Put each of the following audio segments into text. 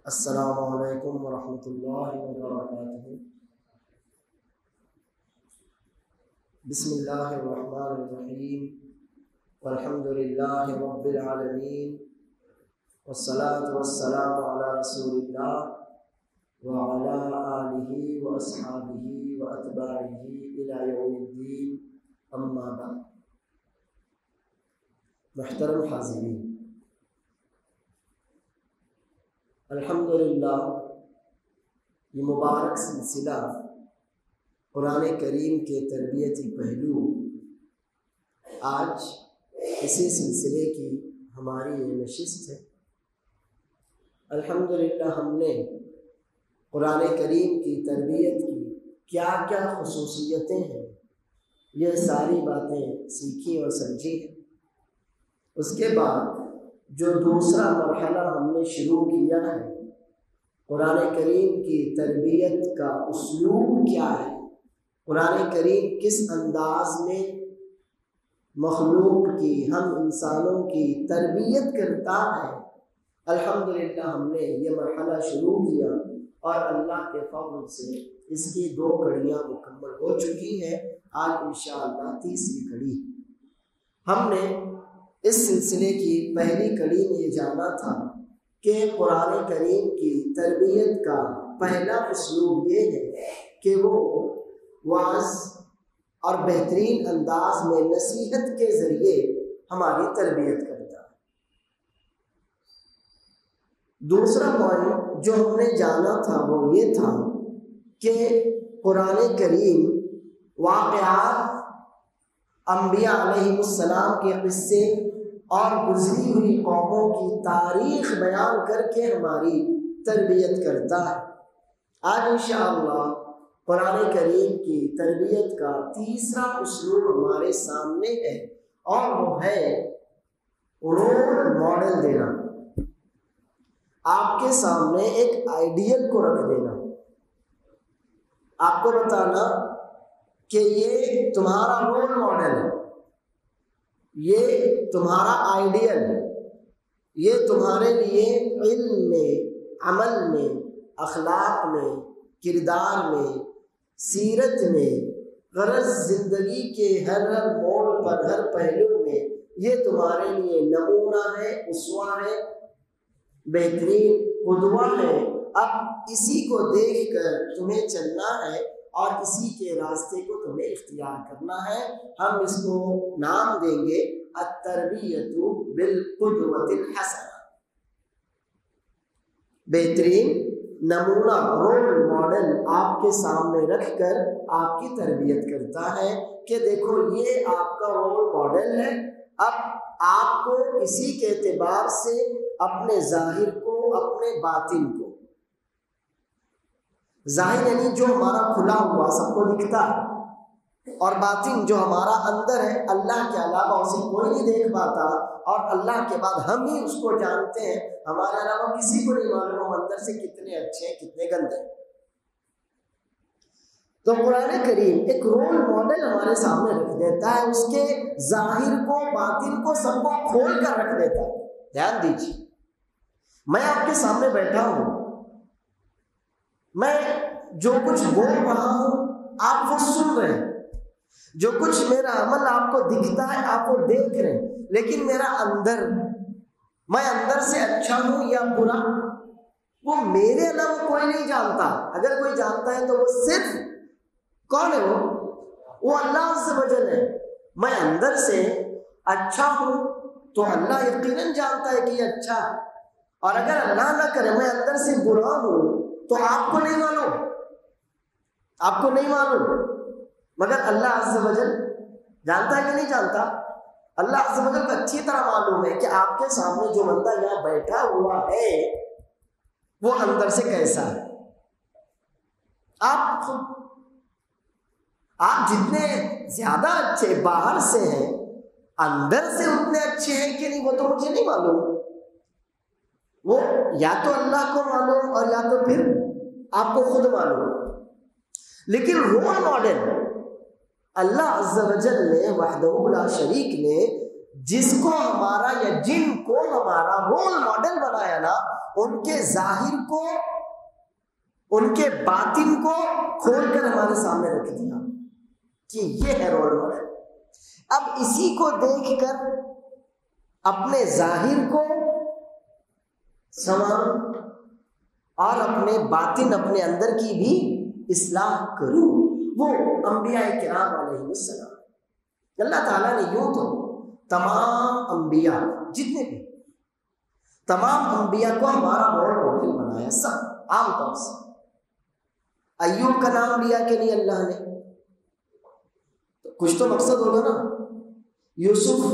السلام علیکم ورحمۃ اللہ وبرکاتہ۔ بسم اللہ الرحمن الرحیم، والحمد للہ رب العالمین، والصلاة والسلام علی رسول اللہ وعلی آلہ واصحابہ واتباعہ الی یوم الدین، اما بعد۔ محترم حاضرین، الحمدللہ یہ مبارک سلسلہ قرآن کریم کے تربیتی پہلو، آج اسی سلسلے کی ہماری یہ نشست ہے۔ الحمدللہ ہم نے قرآن کریم کی تربیت کی کیا کیا خصوصیتیں ہیں، یہ ساری باتیں سیکھی اور سمجھی ہیں۔ اس کے بعد جو دوسرا مرحلہ ہم نے شروع کیا ہے، قرآن کریم کی تربیت کا اسلوب کیا ہے، قرآن کریم کس انداز میں مخلوق کی، ہم انسانوں کی تربیت کرتا ہے۔ الحمدللہ ہم نے یہ مرحلہ شروع کیا اور اللہ کے فضل سے اس کی 2 کڑیاں مکمل ہو چکی ہیں۔ آج انشاءاللہ تیسری کڑی۔ ہم نے اس سلسلے کی پہلی کڑی میں یہ جانا تھا کہ قرآن کریم کی تربیت کا پہلا اسلوب یہ ہے کہ وہ واعظ اور بہترین انداز میں نصیحت کے ذریعے ہماری تربیت کرتا ہے۔ دوسرا پوائنٹ جو ہم نے جانا تھا وہ یہ تھا کہ قرآن کریم واقعات، انبیاء علیہ السلام کے قصے اور گزری ہوئی قوموں کی تاریخ بیان کر کے ہماری تربیت کرتا ہے۔ آج انشاءاللہ قرآن کریم کی تربیت کا تیسرا اسلوب ہمارے سامنے ہے، اور وہ ہے رول ماڈل دینا۔ آپ کے سامنے ایک آئیڈیل کو رکھ دینا، آپ کو بتانا کہ یہ تمہارا رول ماڈل ہے، یہ تمہارا آئیڈیل ہے، یہ تمہارے لیے علم میں، عمل میں، اخلاق میں، کردار میں، سیرت میں، غرض زندگی کے ہر موڑ پر، ہر پہلو میں یہ تمہارے لیے نمونہ ہے، اسوہ ہے، بہترین قدوہ ہے۔ اب اسی کو دیکھ کر تمہیں چلنا ہے اور اسی کے راستے کو تمہیں اختیار کرنا ہے۔ ہم اس کو نام دیں گے التربیۃ بالقدوۃ الحسنہ۔ بہترین نمونہ، رول ماڈل آپ کے سامنے رکھ کر آپ کی تربیت کرتا ہے کہ دیکھو یہ آپ کا رول ماڈل ہے۔ اب آپ کو اسی کے اعتبار سے اپنے ظاہر کو، اپنے باطن کو، ظاہر یعنی جو ہمارا کھلا ہوا سب کو دکھتا ہے، اور باطن جو ہمارا اندر ہے، اللہ کے علاوہ اسے کوئی نہیں دیکھ پاتا، اور اللہ کے بعد ہم ہی اس کو جانتے ہیں، ہمارے علاوہ کسی کو نہیں معلوم ہم اندر سے کتنے اچھے ہیں، کتنے گندے ہیں۔ تو قرآن کریم ایک رول ماڈل ہمارے سامنے رکھ دیتا ہے، اس کے ظاہر کو، باطن کو، سب کو کھول کر رکھ دیتا ہے۔ دھیان دیجیے، میں آپ کے سامنے بیٹھا ہوں، میں جو کچھ بول رہا ہوں آپ وہ سن رہے ہیں، جو کچھ میرا عمل آپ کو دکھتا ہے آپ وہ دیکھ رہے ہیں، لیکن میرا اندر، میں اندر سے اچھا ہوں یا برا، وہ میرے علاوہ کوئی نہیں جانتا۔ اگر کوئی جانتا ہے تو وہ صرف کون ہے؟ وہ اللہ عز و جل ہے۔ میں اندر سے اچھا ہوں تو اللہ یقیناً جانتا ہے کہ یہ اچھا ہے، اور اگر اللہ نہ کرے میں اندر سے برا ہوں تو آپ کو نہیں معلوم، آپ کو نہیں معلوم، مگر اللہ عز و جل جانتا ہے کہ نہیں جانتا؟ اللہ عز و جل کو اچھی طرح معلوم ہے کہ آپ کے سامنے جو بندہ یہاں بیٹھا ہوا ہے وہ اندر سے کیسا ہے۔ آپ جتنے زیادہ اچھے باہر سے ہیں، اندر سے اتنے اچھے ہیں کہ نہیں وہ تو مجھے نہیں معلوم، وہ یا تو اللہ کو معلوم اور یا تو پھر آپ کو خود معلوم۔ لیکن رول ماڈل اللہ عز و جل نے وحدہ لا شریک نے جس کو ہمارا یا جن کو ہمارا رول ماڈل بنایا نا، ان کے ظاہر کو ان کے باطن کو کھول کر ہمارے سامنے رکھ دیا کہ یہ ہے رول ماڈل۔ اب اسی کو دیکھ کر اپنے ظاہر کو سنواروں اور اپنے باطن اپنے اندر کی بھی اصلاح کروں۔ وہ انبیاء کرام علیہ السلام، اللہ تعالیٰ نے یوں تو تمام انبیاء جتنے بھی تمام انبیاء کو ہمارا رول ماڈل بنایا، سب عام طور سے۔ ایوب کا نام لیا کہ نہیں اللہ نے؟ کچھ تو مقصد ہوگا نا۔ یوسف،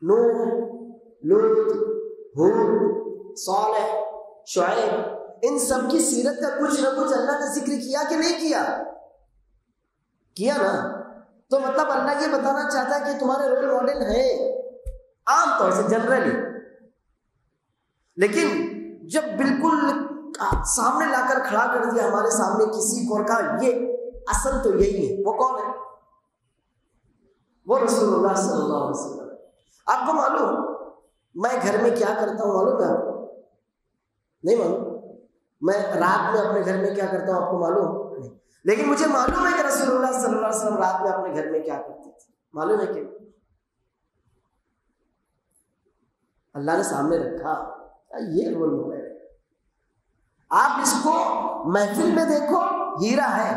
نوح، لوط، ہود، صالح، شعیب، ان سب کی سیرت کا کچھ نہ کچھ اللہ نے ذکر کیا کہ نہیں کیا؟ کیا نا۔ تو مطلب اللہ یہ بتانا چاہتا ہے کہ تمہارے رول ماڈل ہیں عام طور سے، جنرلی، لیکن جب بالکل سامنے لا کر کھڑا کر دیا ہمارے سامنے کسی کو اور کہا یہ اصل تو یہی ہے، وہ کون ہے؟ وہ رسول اللہ صلی اللہ علیہ وسلم۔ آپ کو معلوم میں گھر میں کیا کرتا ہوں؟ معلوم ہے آپ کو؟ نہیں معلوم؟ میں رات میں اپنے گھر میں کیا کرتا ہوں آپ کو معلوم نہیں، لیکن مجھے معلوم ہے کہ رسول اللہ صلی اللہ علیہ وسلم رات میں اپنے گھر میں کیا کرتے تھے۔ معلوم ہے کہ اللہ نے سامنے رکھا، یہ رول ماڈل ہے۔ آپ اس کو محفل میں دیکھو، ہیرا ہے،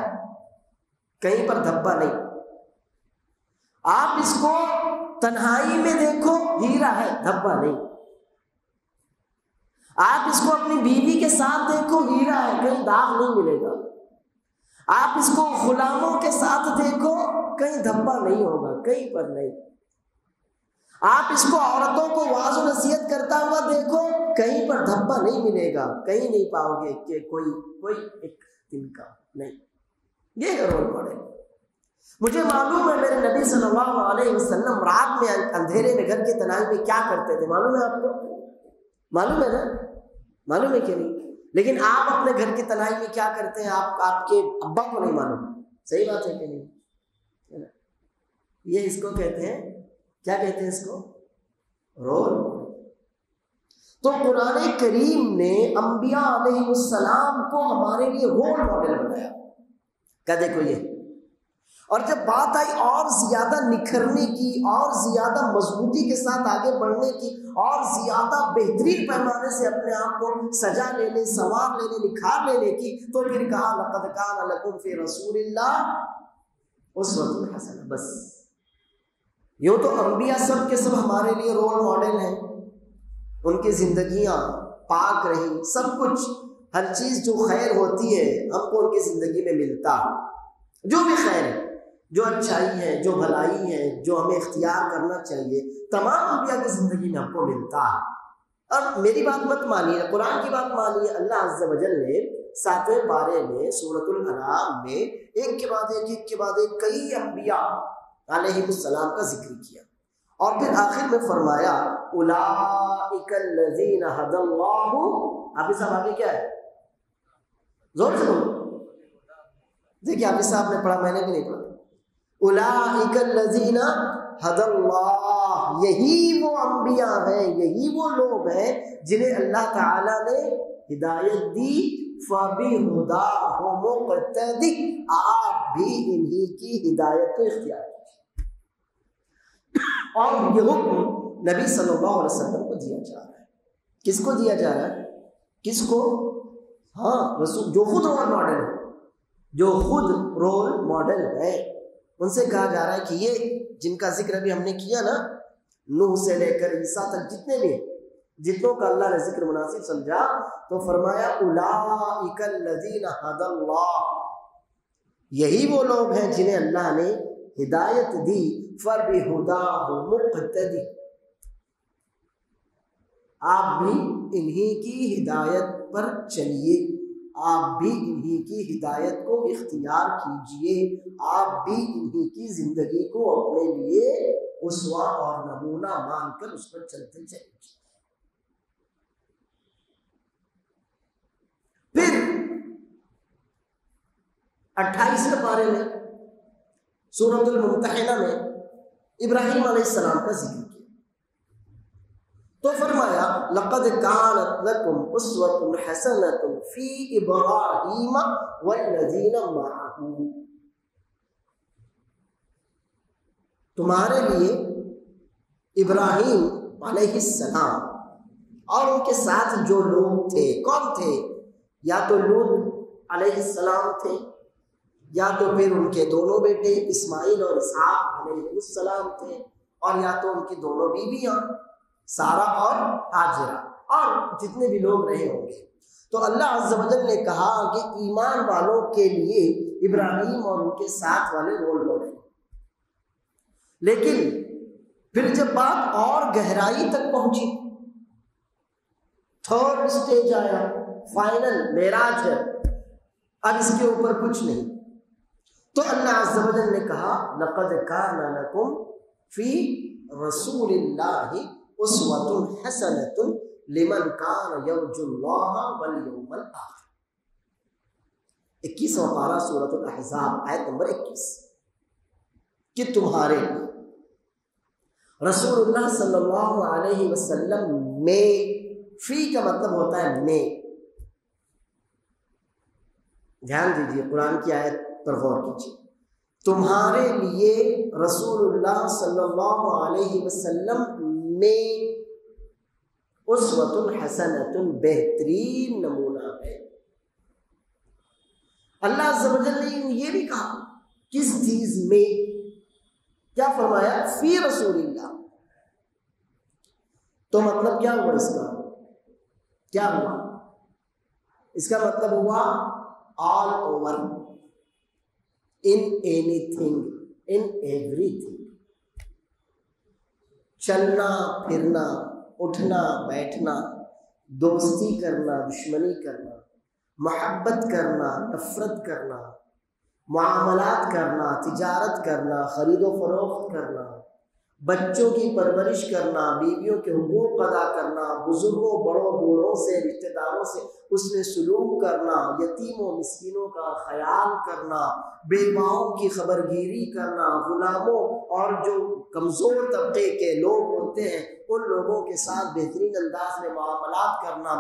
کہیں پر دھبا نہیں۔ آپ اس کو تنہائی میں دیکھو، ہیرا ہے، دھبا نہیں۔ آپ اس کو اپنی بیوی کے ساتھ دیکھو، ہیرا ہے، کہیں داغ نہیں ملے گا۔ آپ اس کو غلاموں کے ساتھ دیکھو، کہیں دھبا نہیں ہوگا، کہیں پر نہیں۔ آپ اس کو عورتوں کو واعظ و نصیحت کرتا ہوا دیکھو، کہیں پر دھبا نہیں ملے گا، کہیں نہیں پاؤ گے کہ کوئی ایک دن کا نہیں۔ یہ ہے رول ماڈل۔ مجھے معلوم ہے میرے نبی صلی اللہ علیہ وسلم رات میں اندھیرے میں گھر کی تنہائی میں کیا کرتے تھے، معلوم ہے آپ کو؟ معلوم ہے نا؟ معلوم ہے کہ نہیں؟ لیکن آپ اپنے گھر کی تنہائی میں کیا کرتے ہیں آپ کے ابا کو نہیں معلوم۔ صحیح بات ہے کہ نہیں؟ یہ اس کو کہتے ہیں، کیا کہتے ہیں اس کو؟ Role model. تو قرآن کریم نے انبیاء علیہ السلام کو ہمارے لیے رول ماڈل بنایا کہ دیکھو یہ۔ اور جب بات آئی اور زیادہ نکھرنے کی، اور زیادہ مضبوطی کے ساتھ آگے بڑھنے کی، اور زیادہ بہترین پیمانے سے اپنے آپ کو سجا لینے، سنوار لینے، نکھار لینے کی، تو پھر کہا لقد کان لکم فی رسول اللہ اسوۃ حسنہ۔ بس یوں تو انبیاء سب کے سب ہمارے لیے رول ماڈل ہیں، ان کی زندگیاں پاک رہی، سب کچھ، ہر چیز جو خیر ہوتی ہے ہم کو ان کی زندگی میں ملتا، جو بھی خیر ہے، جو اچھائی ہے، جو بھلائی ہے، جو ہمیں اختیار کرنا چاہیے، تمام انبیاء کی زندگی میں ہم کو ملتا ہے۔ اب میری بات مت مانیے، قرآن کی بات مانیے۔ اللہ عز و جل نے 7ویں پارے میں سورۃ الانعام میں ایک کے بعد ایک کئی انبیاء علیہ السلام کا ذکر کیا، اور پھر آخر میں فرمایا اولئک الذین ھدی اللہ۔ حافظ صاحب آگے کیا ہے؟ زور سے بولو۔ دیکھیے حافظ صاحب نے پڑھا، میں نے بھی نہیں پڑھا۔ اولئک الذین ھدی اللہ، یہی وہ انبیاء ہیں، یہی وہ لوگ ہیں جنہیں اللہ تعالی نے ہدایت دی۔ فَبِہُدَاهُ مُقْتَدِی، آپ بھی انہی کی ہدایت کو اختیار کیجیے۔ اور یہ حکم نبی صلی اللہ علیہ وسلم کو دیا جا رہا ہے۔ کس کو دیا جا رہا ہے؟ کس کو؟ ہاں، رسول جو خود رول ماڈل ہے، جو خود رول ماڈل ہے، ان سے کہا جا رہا ہے کہ یہ جن کا ذکر ابھی ہم نے کیا نا، نوح سے لے کر عیسیٰ تک جتنے بھی، جتنوں کا اللہ نے ذکر مناسب سمجھا، تو فرمایا اولئک الذین ھدی اللہ، یہی وہ لوگ ہیں جنہیں اللہ نے ہدایت دی۔ فَبِہُدَاهُ مُقْتَدِی، آپ بھی انہی کی ہدایت پر چلیے، آپ بھی انہی کی ہدایت کو اختیار کیجئے، آپ بھی انہی کی زندگی کو اپنے لیے اسوہ اور نمونہ مان کر اس پر چلتے چلیے۔ پھر 28ویں پارے میں سورۃ الممتحنہ میں ابراہیم علیہ السلام کا ذکر کیا۔ تو فرمایا لقد كانت لكم اسوة حسنة في ابراہیم والذین معه، تمہارے لیے ابراہیم علیہ السلام اور ان کے ساتھ جو لوگ تھے، کون تھے؟ یا تو لوط علیہ السلام تھے، یا تو پھر ان کے دونوں بیٹے اسماعیل اور اسحاق علیہ السلام تھے، اور یا تو ان کی دونوں بیویاں سارہ اور ہاجرہ، اور جتنے بھی لوگ رہے ہوں گے۔ تو اللہ عز و جل نے کہا کہ ایمان والوں کے لیے ابراہیم اور ان کے ساتھ والے رول ماڈل۔ لیکن پھر جب بات اور گہرائی تک پہنچی، تھرڈ اسٹیج آیا، فائنل معراج ہے، اب اس کے اوپر کچھ نہیں، تو اللہ عز و جل نے کہا لقد کان لکم فی رسول اللہ اسوۃ حسنۃ لمن کان یرجو اللہ والیوم الآخر۔ 21واں پارہ سورۃ الاحزاب آیت نمبر 21، کہ تمہارے رسول اللہ صلی اللہ علیہ وسلم میں، فی کا مطلب ہوتا ہے میں، دھیان دیجیے قرآن کی آیت پر غور کیجیے، تمہارے لیے رسول اللہ صلی اللہ علیہ وسلم میں اسوۃ حسنۃ، بہترین نمونہ ہے۔ اللہ عز و جل نے یہ بھی کہا کس چیز میں، کیا فرمایا؟ فی رسول اللہ۔ تو مطلب کیا ہوا اس کا؟ کیا ہوا اس کا مطلب ہوا all over, in any thing, in every thing, چلنا پھرنا، اٹھنا بیٹھنا، دوستی کرنا، دشمنی کرنا، محبت کرنا، نفرت کرنا، معاملات کرنا، تجارت کرنا، خرید و فروخت کرنا، بچوں کی پرورش کرنا، بیویوں کے حقوق ادا کرنا، بزرگوں بڑوں بوڑھوں سے، رشتہ داروں سے حسن سلوک کرنا، یتیم و مسکینوں کا خیال کرنا، بیواؤں کی خبرگیری کرنا، غلاموں اور جو کمزور طبقے کے لوگ ہوتے ہیں ان لوگوں کے ساتھ بہترین انداز میں معاملات کرنا،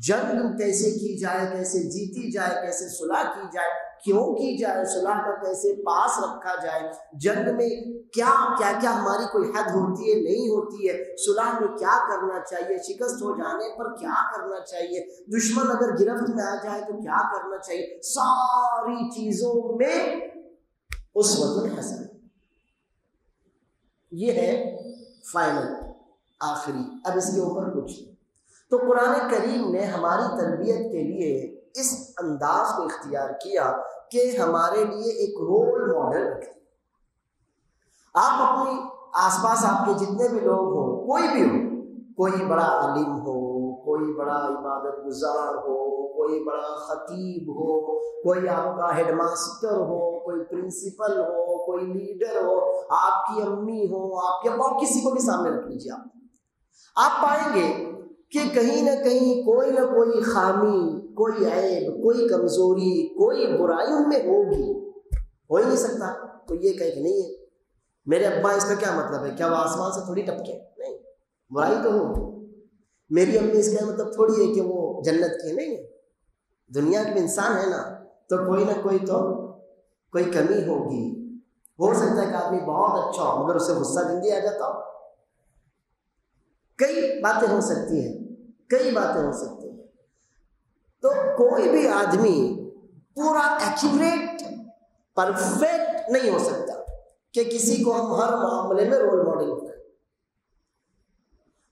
جنگ کیسے کی جائے، کیسے جیتی جائے، کیسے صلح کی جائے، کیوں کی جائے، صلح کا کیسے پاس رکھا جائے، جنگ میں کیا کیا ہماری کوئی حد ہوتی ہے نہیں ہوتی ہے، صلح میں کیا کرنا چاہیے، شکست ہو جانے پر کیا کرنا چاہیے، دشمن اگر گرفت میں آ جائے تو کیا کرنا چاہیے، ساری چیزوں میں اسوۃ حسنہ۔ یہ ہے فائنل، آخری، اب اس کے اوپر کچھ نہیں۔ تو قرآن کریم نے ہماری تربیت کے لیے اس انداز کو اختیار کیا کہ ہمارے لیے ایک رول ماڈل رکھیں۔ آپ اپنی آس پاس آپ کے جتنے بھی لوگ ہوں، کوئی بھی ہو، کوئی بڑا عالم ہو، کوئی بڑا عبادت گزار ہو، کوئی بڑا خطیب ہو، کوئی آپ کا ہیڈ ماسٹر ہو، کوئی پرنسپل ہو، کوئی لیڈر ہو، آپ کی امی ہو، آپ کے ابا، کسی کو بھی سامنے رکھ لیجیے، آپ پائیں گے کہ کہیں نہ کہیں کوئی نہ کوئی خامی، کوئی عیب، کوئی کمزوری، کوئی برائی ان میں ہوگی، ہو ہی نہیں سکتا تو یہ کہے کہ نہیں ہے میرے ابا، اس کا کیا مطلب ہے؟ کیا وہ آسمان سے تھوڑی ٹپکے؟ نہیں، برائی تو ہوگی۔ میری امی، اس کا مطلب تھوڑی ہے کہ وہ جنت کی، نہیں ہے، دنیا کے انسان ہے نا، تو کوئی نہ کوئی تو کوئی کمی ہوگی۔ ہو سکتا ہے کہ آدمی بہت اچھا ہو مگر اسے غصہ جلدی آ جاتا ہو، کئی باتیں ہو سکتی ہیں، کئی باتیں ہو سکتی ہیں۔ تو کوئی بھی آدمی پورا ایکوریٹ، پرفیکٹ نہیں ہو سکتا کہ کسی کو ہم ہر معاملے میں رول ماڈل بنائیں۔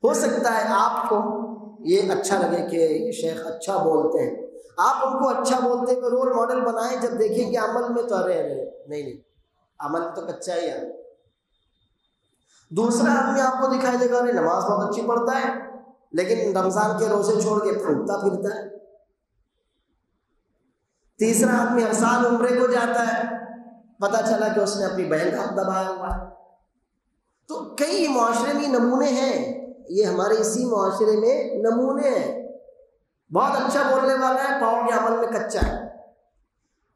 ہو سکتا ہے آپ کو یہ اچھا لگے کہ یہ شیخ اچھا بولتے ہیں، آپ ان کو اچھا بولتے ہوئے رول ماڈل بنائیں، جب دیکھیں کہ عمل میں تو نہیں، عمل تو کچا ہی ہے۔ دوسرا آدمی آپ کو دکھائی دے گا ارے نماز بہت اچھی پڑھتا ہے لیکن رمضان کے روزے چھوڑ کے پھونکتا پھرتا ہے۔ تیسرا آدمی ہر سال عمرے کو جاتا ہے، پتہ چلا کہ اس نے اپنی بہن کا ہاتھ دبایا ہوا ہے۔ تو کئی معاشرے میں نمونے ہیں، یہ ہمارے اسی معاشرے میں نمونے ہیں۔ بہت اچھا بولنے والا ہے، پاؤں کے عمل میں کچا ہے۔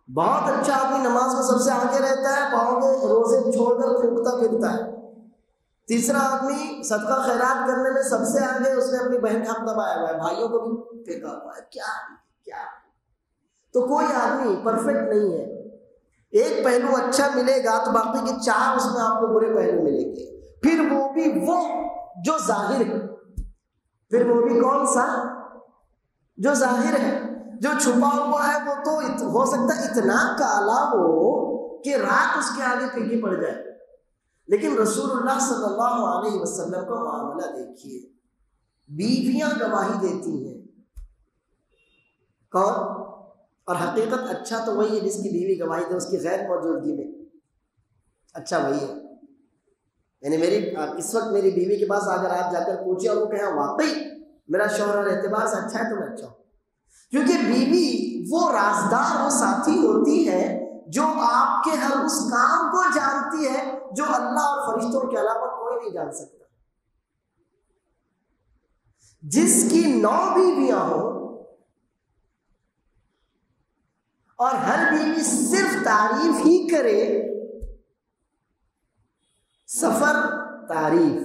بہت اچھا آدمی نماز میں سب سے آگے رہتا ہے، پاؤں کے روزے چھوڑ کر پھونکتا پھرتا ہے۔ تیسرا آدمی صدقہ خیرات کرنے میں سب سے آگے، اس نے اپنی بہن کا حق دبایا ہوا ہے، بھائیوں کو بھی پھینکا ہوا ہے. کیا تو کوئی آدمی پرفیکٹ نہیں ہے. ایک پہلو اچھا ملے گا تو باقی کے 4 اس میں آپ کو برے پہلو ملیں گے. پھر وہ بھی وہ جو ظاہر ہے، پھر وہ بھی کون سا؟ جو ظاہر ہے. جو چھپا ہوا ہے وہ تو ہو سکتا ہے اتنا کالا ہو کہ رات اس کے آگے پھیکی پڑ جائے. لیکن رسول اللہ صلی اللہ علیہ وسلم کا معاملہ دیکھیے، بیویاں گواہی دیتی ہیں. کون؟ اور حقیقت اچھا تو وہی ہے جس کی بیوی گواہی دے اس کی غیر موجودگی میں. اچھا وہی ہے. یعنی اس وقت میری بیوی کے پاس اگر آپ جا کر پوچھیں اور وہ کہیں واقعی میرا شوہر اعتبار سے اچھا ہے تو میں اچھا ہوں. کیونکہ بیوی وہ رازدار، وہ ساتھی ہوتی ہے جو آپ کے ہر اس کام کو جانتی ہے جو اللہ اور فرشتوں کے علاوہ کوئی نہیں جان سکتا. جس کی 9 بیویاں ہوں اور ہر بیوی صرف تعریف ہی کرے، سفر تعریف،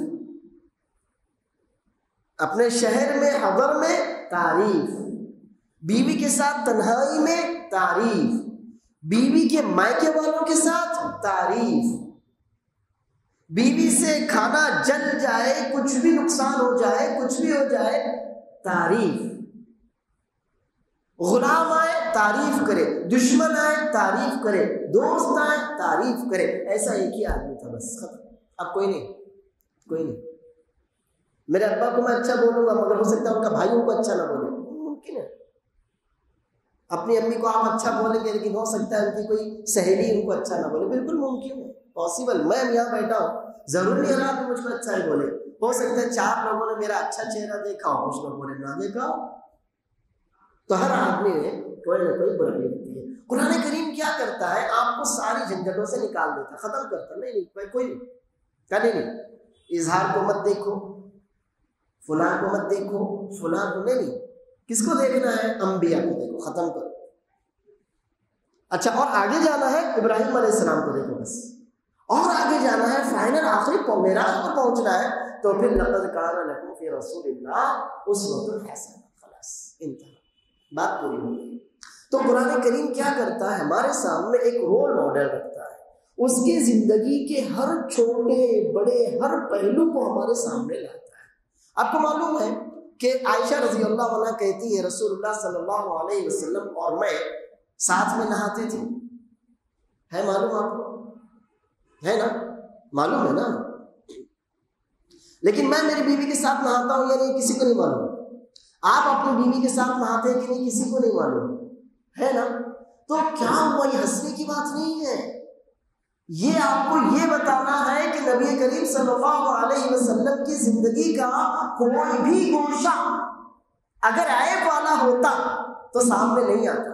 اپنے شہر میں حضر میں تعریف، بیوی کے ساتھ تنہائی میں تعریف، بیوی کے مائکے والوں کے ساتھ تعریف، بیوی سے کھانا جل جائے، کچھ بھی نقصان ہو جائے، کچھ بھی ہو جائے، تعریف. غلام آئے تعریف کرے، دشمن آئے تعریف کرے، دوست آئے تعریف کرے. ایسا ایک ہی آدمی تھا، بس ختم. اب کوئی نہیں. میرے ابا کو میں اچھا بولوں گا مگر ہو سکتا ہے ان کا بھائیوں کو اچھا نہ بولے، ممکن ہے. اپنی امی کو آپ اچھا بولیں گے لیکن ہو سکتا ہے ان کی کوئی سہیلی ان کو اچھا نہ بولے. بالکل ممکن ہے، پاسبل. میں یہاں بیٹھا ہوں، ضرور نہیں ہے کہ مجھ کو اچھا ہی بولے. ہو سکتا ہے 4 لوگوں نے میرا اچھا چہرہ دیکھا ہو، کچھ لوگوں نے نہ دیکھا ہو. تو ہر آدمی میں کوئی نہ کوئی برائی ہوتی ہے. قرآن کریم کیا کرتا ہے؟ آپ کو ساری جھنجھٹوں سے نکال دیتا، ختم کرتا. نہیں کوئی نہیں کبھی نہیں. اظہار کو مت دیکھو، فلاں کو مت دیکھو، فلاں کو نہیں. کس کو دیکھنا ہے؟ انبیاء کو دیکھو، ختم کرو. اچھا، اور آگے جانا ہے ابراہیم علیہ السلام کو دیکھو بس. اور آگے جانا ہے، فائنل آخری معراج پر پہنچنا ہے تو پھر لقد کان لکم فی رسول اللہ اسوۃ حسنہ. خلاص انتہا، بات پوری ہو گئی. تو قرآن کریم کیا کرتا ہے؟ ہمارے سامنے ایک رول ماڈل رکھتا ہے. اس کی زندگی کے ہر چھوٹے بڑے ہر پہلو کو ہمارے سامنے لاتا ہے. آپ کو معلوم ہے کہ عائشہ رضی اللہ عنہ کہتی ہے رسول اللہ صلی اللہ علیہ وسلم اور میں ساتھ میں نہاتے تھے. ہے معلوم آپ کو؟ ہے نا؟ معلوم ہے نا؟ لیکن میں میری بیوی کے ساتھ نہاتا ہوں یا نہیں کسی کو نہیں معلوم. آپ اپنی بیوی کے ساتھ نہاتے ہیں کہ نہیں کسی کو نہیں معلوم، ہے نا؟ تو کیا ہوا؟ یہ ہنسنے کی بات نہیں ہے. یہ آپ کو یہ بتانا ہے کہ نبی کریم صلی اللہ علیہ وسلم کی زندگی کا کوئی بھی گوشہ اگر عیب والا ہوتا تو سامنے نہیں آتا.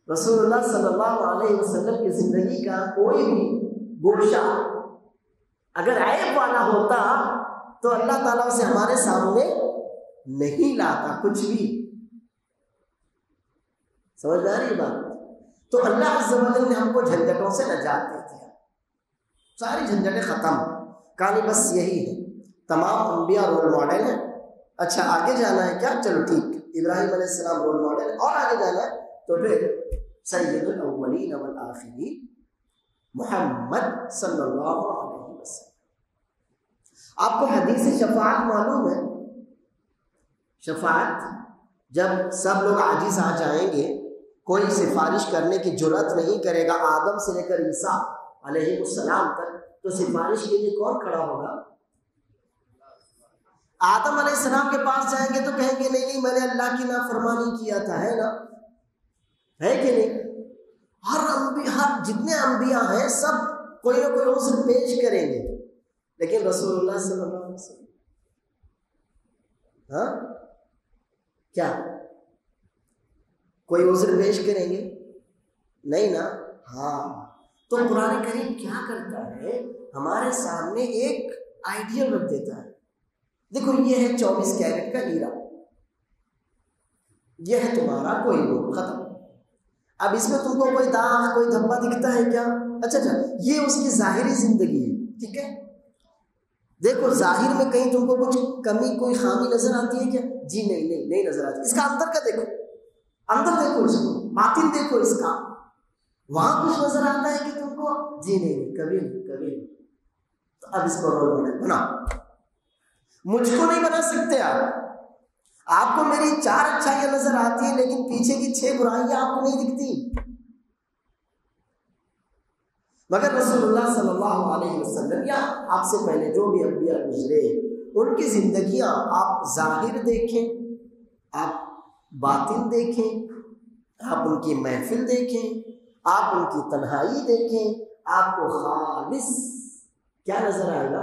رسول اللہ صلی اللہ علیہ وسلم کی زندگی کا کوئی بھی گوشہ اگر عیب والا ہوتا تو اللہ تعالیٰ اسے ہمارے سامنے نہیں لاتا کچھ بھی. سمجھ میں آ رہی بات؟ تو اللہ عز و جل نے ہم کو جھنجھٹوں سے نجات دے دیا، ساری جھنجھٹیں ختم. کہانی بس یہی ہے. تمام انبیاء رول ماڈل ہیں. اچھا آگے جانا ہے کیا؟ چلو ٹھیک، ابراہیم علیہ السلام رول ماڈل. اور آگے جانا ہے تو پھر سید الاولین والآخرین محمد صلی اللہ علیہ وسلم. آپ کو حدیث شفاعت معلوم ہے؟ شفاعت جب سب لوگ عاجز آ جائیں گے، کوئی سفارش کرنے کی جرأت نہیں کرے گا، آدم سے لے کر عیسیٰ علیہ السلام تک، تو سفارش کے لیے کون کھڑا ہوگا؟ آدم علیہ السلام کے پاس جائیں گے تو کہیں گے نہیں میں نے اللہ کی نافرمانی کیا تھا، ہے نا؟ ہے کہ نہیں؟ ہر جتنے انبیاء ہیں سب کوئی نہ کوئی عذر پیش کریں گے. لیکن رسول اللہ صلی اللہ علیہ وسلم کیا کوئی عذر پیش کریں گے؟ نہیں نا. تو قرآن کریم کیا کرتا ہے؟ ہمارے سامنے ایک آئیڈیل رکھ دیتا ہے. دیکھو یہ ہے 24 کیرٹ کا ہیرا، یہ ہے تمہارا کوئی نور، ختم. اب اس میں تم کو کوئی داغ کوئی دھبا دکھتا ہے کیا؟ اچھا یہ اس کی ظاہری زندگی ہے. ٹھیک ہے؟ دیکھو ظاہر میں کہیں تم کو کچھ کمی کوئی خامی نظر آتی ہے کیا؟ جی نہیں نظر آتی. اس کا اندر کا دیکھو، اندر دیکھو اس کو، باطن دیکھو اس کا. وہاں کچھ نظر آتا ہے کہ تم کو؟ جی نہیں کبھی نہیں. تو اب اس کو رول ماڈل بناؤ. مجھ کو نہیں بنا سکتے آپ کو میری 4 اچھائیاں نظر آتی ہیں لیکن پیچھے کی 6 برائیاں آپ کو نہیں دکھتی. مگر رسول اللہ صلی اللہ علیہ وسلم یا آپ سے پہلے جو بھی انبیاء گزرے ان کی زندگیاں آپ ظاہر دیکھیں، آپ باطن دیکھیں، آپ ان کی محفل دیکھیں، آپ ان کی تنہائی دیکھیں، آپ کو خالص کیا نظر آئے گا؟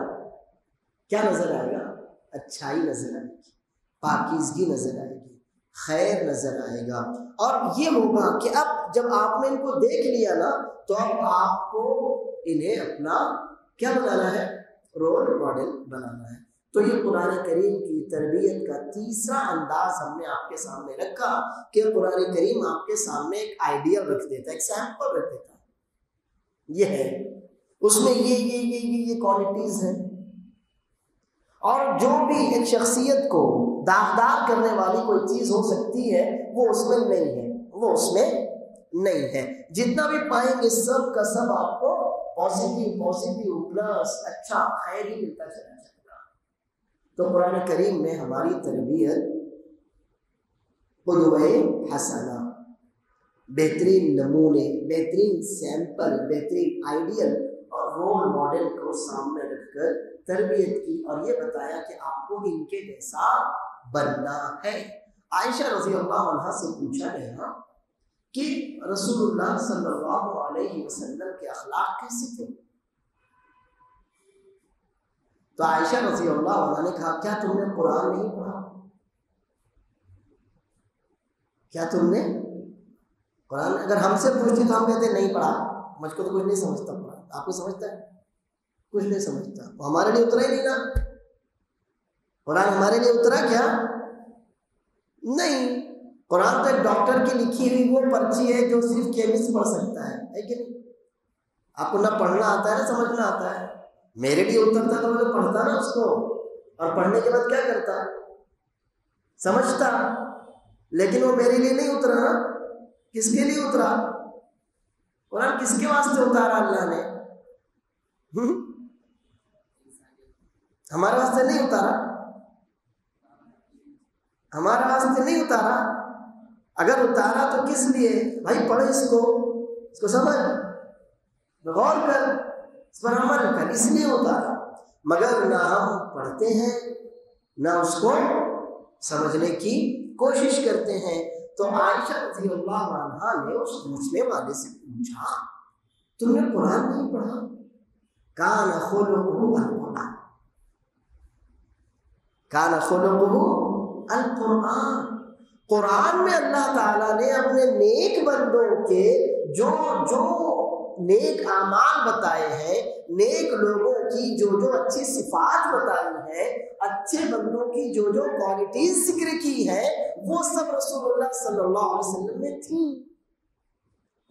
کیا نظر آئے گا؟ اچھائی نظر آئے گی، پاکیزگی نظر آئے گی، خیر نظر آئے گا. اور یہ ہوگا کہ اب جب آپ نے ان کو دیکھ لیا نا تو اب آپ کو انہیں اپنا کیا بنانا ہے؟ رول ماڈل بنانا ہے. تو یہ قرآن کریم کی تربیت کا تیسرا انداز ہم نے آپ کے سامنے رکھا کہ قرآن کریم آپ کے سامنے ایک آئیڈیل رکھ دیتا ہے، ایک سیمپل رکھ دیتا ہے. یہ ہے اس میں یہ کوالٹیز ہیں. اور جو بھی ایک شخصیت کو داغدار کرنے والی کوئی چیز ہو سکتی ہے وہ اس میں نہیں ہے، وہ اس میں نہیں ہے. جتنا بھی پائیں گے سب کا سب آپ کو پازیٹیو پلس اچھا خیر ہی ملتا چلا جائے گا. تو قرآن کریم میں ہماری تربیت قدوہ حسنہ، بہترین نمونے، بہترین سیمپل، بہترین آئیڈیل اور رول ماڈل کو سامنے رکھ کر تربیت کی اور یہ بتایا کہ آپ کو ان کے جیسا بننا ہے. عائشہ رضی اللہ عنہا سے پوچھا گیا کہ رسول اللہ صلی اللہ علیہ وسلم کے اخلاق کیسے تھے؟ تو عائشہ رضی اللہ عنہا نے کہا کیا تم نے قرآن نہیں پڑھا؟ کیا تم نے قرآن؟ اگر ہم سے پوچھتی تو ہم کہتے نہیں پڑھا، مجھ کو تو کچھ نہیں سمجھتا قرآن. آپ کو سمجھتا ہے؟ کچھ نہیں سمجھتا. وہ ہمارے لیے اترا ہی نہیں نا. قرآن ہمارے لیے اترا کیا؟ نہیں. قرآن تو ایک ڈاکٹر کی لکھی ہوئی وہ پرچی ہے جو صرف کیمسٹ پڑھ سکتا ہے کہ نہیں؟ آپ کو نہ پڑھنا آتا ہے نہ سمجھنا آتا ہے. میرے لیے اترتا تو میں پڑھتا نا اس کو، اور پڑھنے کے بعد کیا کرتا؟ سمجھتا. لیکن وہ میرے لیے نہیں اترا نا. کس کے لیے اترا؟ قرآن کس کے واسطے اتارا اللہ نے؟ ہمارے واسطے نہیں اتارا، ہمارے واسطے نہیں اتارا. اگر اتارا تو کس لیے؟ بھائی پڑھ اس کو سمجھ، غور کر، اس پر عمل کر، اس لیے اتارا. مگر نہ ہم پڑھتے ہیں نہ اس کو سمجھنے کی کوشش کرتے ہیں. تو عائشہ رضی اللہ عنہا نے اس پوچھنے والے سے پوچھا تم نے قرآن نہیں پڑھا؟ کان خلقہ القرآن، کان خلقہ القرآن. قرآن میں اللہ تعالیٰ نے اپنے نیک بندوں کے جو نیک اعمال بتائے ہیں، نیک لوگوں کی جو اچھی صفات بتائی ہیں، اچھے بندوں کی جو کوالٹیز ذکر کی ہیں، وہ سب رسول اللہ صلی اللہ علیہ وسلم میں تھیں.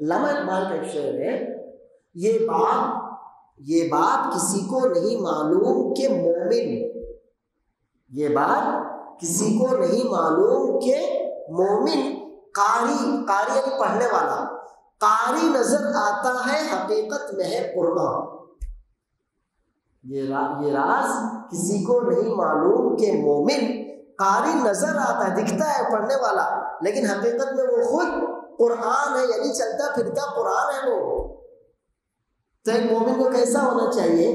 علامہ اقبال کا ایک شعر ہے، یہ بات کسی کو نہیں معلوم کہ مومن، یہ بات کسی کو نہیں معلوم کہ مومن قاری یعنی پڑھنے والا، قاری نظر آتا ہے حقیقت میں ہے قرآن. یہ راز کسی کو نہیں معلوم کہ مومن قاری نظر آتا ہے، دکھتا ہے پڑھنے والا، لیکن حقیقت میں وہ خود قرآن ہے، یعنی چلتا پھرتا قرآن ہے وہ. تو ایک مومن کو کیسا ہونا چاہیے؟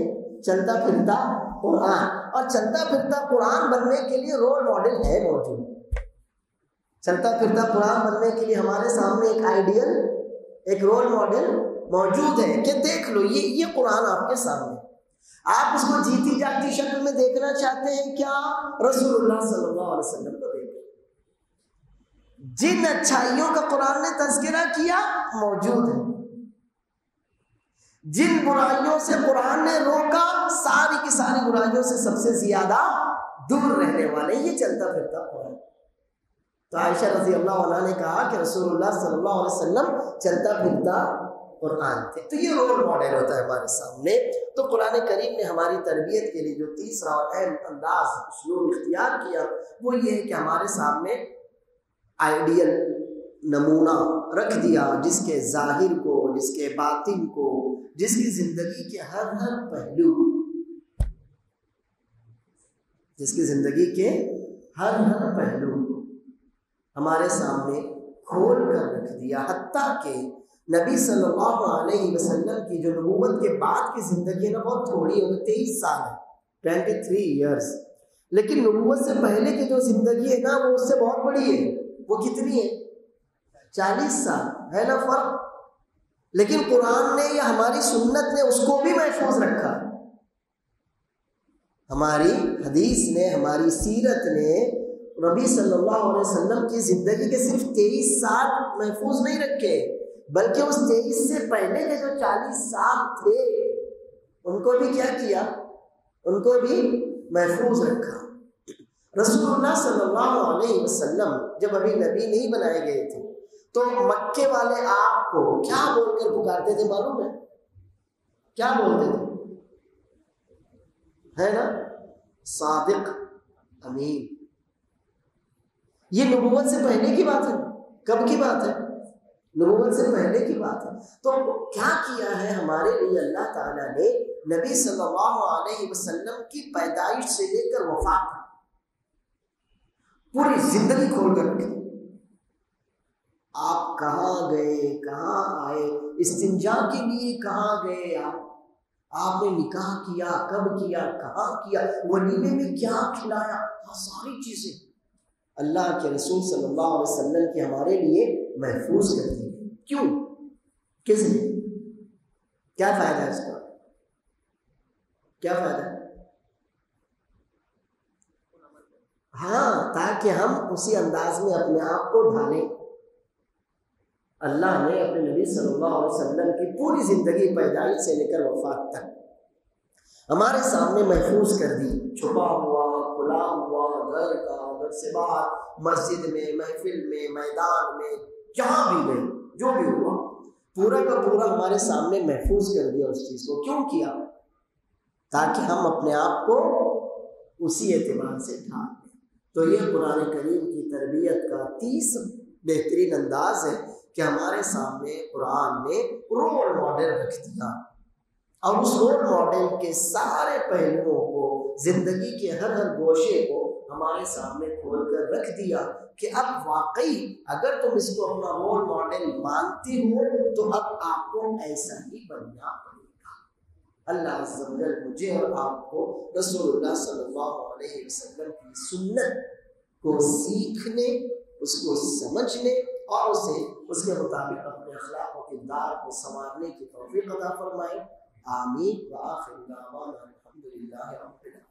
چلتا پھرتا قرآن. اور چلتا پھرتا قرآن بننے کے لیے رول ماڈل ہے موجود. چلتا پھرتا قرآن بننے کے لیے ہمارے سامنے ایک آئیڈیل، ایک رول ماڈل موجود ہے کہ دیکھ لو یہ قرآن آپ کے سامنے. آپ اس کو جیتی جاگتی شکل میں دیکھنا چاہتے ہیں کیا؟ رسول اللہ صلی اللہ علیہ وسلم کو دیکھیں. جن اچھائیوں کا قرآن نے تذکرہ کیا موجود ہے، جن برائیوں سے قرآن نے روکا، ساری کی ساری برائیوں سے سب سے زیادہ دور رہنے والے یہ چلتا پھرتا قرآن. تو عائشہ رضی اللہ عنہا نے کہا کہ رسول اللہ صلی اللہ علیہ وسلم چلتا پھرتا قرآن تھے. تو یہ رول ماڈل ہوتا ہے ہمارے سامنے. تو قرآن کریم نے ہماری تربیت کے لیے جو تیسرا اور اہم انداز اسلوب اختیار کیا وہ یہ ہے کہ ہمارے سامنے آئیڈیل نمونہ رکھ دیا جس کے ظاہر کو، جس کے باطن کو، جس کی زندگی کے ہر پہلو، جس کی زندگی کے ہر پہلو ہمارے سامنے کھول کر رکھ دیا. حتیٰ کہ نبی صلی اللہ علیہ وسلم کی جو نبوت کے بعد کی زندگی ہے نا بہت تھوڑی ہے، 23 سال ہے، 23 ایئرس. لیکن نبوت سے پہلے کی جو زندگی ہے نا وہ اس سے بہت بڑی ہے. وہ کتنی ہے؟ 40 سال ہے نا فرق. لیکن قرآن نے یا ہماری سنت نے اس کو بھی محفوظ رکھا. ہماری حدیث نے، ہماری سیرت نے نبی صلی اللہ علیہ وسلم کی زندگی کے صرف 23 سال محفوظ نہیں رکھے، بلکہ اس 23 سے پہلے کے جو 40 سال تھے ان کو بھی کیا؟ ان کو بھی محفوظ رکھا. رسول اللہ صلی اللہ علیہ وسلم جب ابھی نبی نہیں بنائے گئے تھے تو مکے والے آپ کو کیا بول کر پکارتے تھے معلوم ہے؟ کیا بولتے تھے؟ ہے نا؟ صادق، امین. یہ نبوت سے پہلے کی بات ہے. کب کی بات ہے؟ نبوت سے پہلے کی بات ہے. تو کیا کیا ہے ہمارے لیے اللہ تعالیٰ نے؟ نبی صلی اللہ علیہ وسلم کی پیدائش سے لے کر وفات پوری زندگی کھول کر رکھی. آپ کہاں گئے، کہاں آئے، استنجا کے لیے کہاں گئے، آپ نے نکاح کیا، کب کیا، کہاں کیا، ولیمے میں کیا کھلایا، ساری چیزیں اللہ کے رسول صلی اللہ علیہ وسلم کی ہمارے لیے محفوظ کر دی. کیوں؟ کس لیے؟ کیا فائدہ ہے اس کا؟ کیا فائدہ ہے؟ ہاں، تاکہ ہم اسی انداز میں اپنے آپ کو ڈھالیں. اللہ نے اپنے نبی صلی اللہ علیہ وسلم کی پوری زندگی پیدائش سے لے کر وفات تک ہمارے سامنے محفوظ کر دی. چھپا ہوا، کھلا ہوا، گھر کا، گھر سے باہر، مسجد میں، محفل میں، میدان میں، جہاں بھی گئے، جو بھی ہوا پورا کا پورا ہمارے سامنے محفوظ کر دیا. اس چیز کو کیوں کیا؟ تاکہ ہم اپنے آپ کو اسی اعتبار سے ڈھال دیں. تو یہ قرآن کریم کی تربیت کا 30 بہترین انداز ہے کہ ہمارے سامنے قرآن نے رول ماڈل رکھ دیا اور اس رول ماڈل کے سارے پہلوؤں کو، زندگی کے ہر گوشے کو ہمارے سامنے کھول کر رکھ دیا کہ اب واقعی اگر تم اس کو اپنا رول ماڈل مانتے ہو تو اب آپ کو ایسا ہی بننا پڑے گا. اللہ عز و جل مجھے اور آپ کو رسول اللہ صلی اللہ علیہ وسلم کی سنت کو سیکھنے، اس کو سمجھنے اور اسے اس کے مطابق اپنے اخلاق و کردار کو سنوارنے کی توفیق عطا فرمائے. آمین. وآخر دعوانا الحمدللہ رب العالمین.